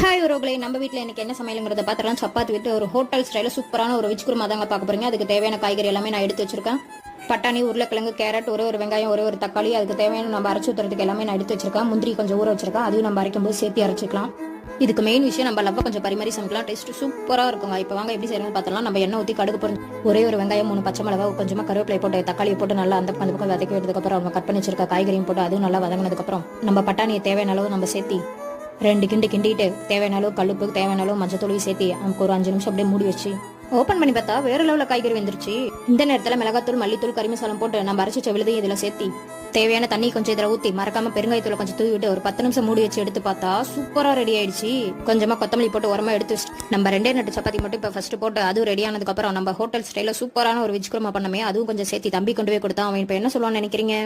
Hi உறவுகளே, நம்ம வீட்டில் எனக்கு என்ன சமையலுங்கிறத பார்த்துக்கலாம். சப்பாத்தி விட்டு ஒரு ஹோட்டல் ஸ்டைலில் சூப்பரான ஒரு வெஜ் குருமா தாங்க பார்க்க போறீங்க. அதுக்கு தேவையான காய்கறி எல்லாமே நான் எடுத்து வச்சிருக்கேன். பட்டாணி, உருளைக்கிழங்கு, கேரட், ஒரு வெங்காயம், ஒரு தக்காளி, அதுக்கு தேவையான நம்ம அரைச்சி ஊற்றுறதுக்கு எல்லாமே நான் எடுத்து வச்சிருக்கேன். முந்திரி கொஞ்சம் ஊற வச்சிருக்கேன், அதையும் நம்ம அரைக்கும் போது சேர்த்து அரைச்சிக்கலாம். இதுக்கு மெயின் விஷயம் நம்ம லவ்வா கொஞ்சம் பரிமாறி சமைக்கலாம். டேஸ்ட் சூப்பராக இருக்குங்க. இப்போ வாங்க எப்படி செய்யணும்னு பார்த்தலாம். நம்ம எண்ணெய் ஊற்றி கடுகு போட்டு ஒரு வெங்காயம், 3 பச்சை மிளகா, கொஞ்சமாக கருவேப்பிலை போட்டு தக்காளியை போட்டு நல்லா அந்த பக்கம் வதக்கி விட்டதுக்கப்புறம் அவங்க கட் பண்ணி வச்சிருக்க காய்கறியும் போட்டு அதுவும் நல்லா வதங்கினதுக்கப்புறம் நம்ம பட்டாணியை தேவையான அளவு நம்ம சேர்த்தி 2 கிண்டிட்டு தேவையான அளவு கல்லுப்பு, தேவையான அளவு மஞ்சத்தூளையும் சேர்த்து நமக்கு ஒரு 5 நிமிஷம் அப்படியே மூடி வச்சு ஓப்பன் பண்ணி பார்த்தா வேற லெவலில் காய்கறி வந்துருச்சு. இந்த நேரத்தில் மிளகாத்தூள், மல்லித்தூள், கறி மசாலம் போட்டு நம்ம அரைச்ச விழுதையும் இதில் சேர்த்தி தேவையான தண்ணி கொஞ்சம் இதில் ஊற்றி மறக்காம பெருங்காயத்தூளை கொஞ்சம் தூவி விட்டு ஒரு 10 நிமிஷம் மூடி வச்சு எடுத்து பார்த்தா சூப்பராக ரெடி ஆயிடுச்சு. கொஞ்சமா கொத்தமல்லி போட்டு உரமா எடுத்து நம்ம 2 நட்டு சப்பாத்தி மட்டும் இப்போ ஃபர்ஸ்ட் போட்டு அதுவும் ரெடி ஆனதுக்கப்புறம் நம்ம ஹோட்டல் ஸ்டைலில் சூப்பரான ஒரு வெஜ் குருமா பண்ணமே அதுவும் கொஞ்சம் சேர்த்து தம்பி கொண்டு போய் கொடுத்தா அவன் இப்போ என்ன சொல்லுவான்னு நினைக்கிறீங்க?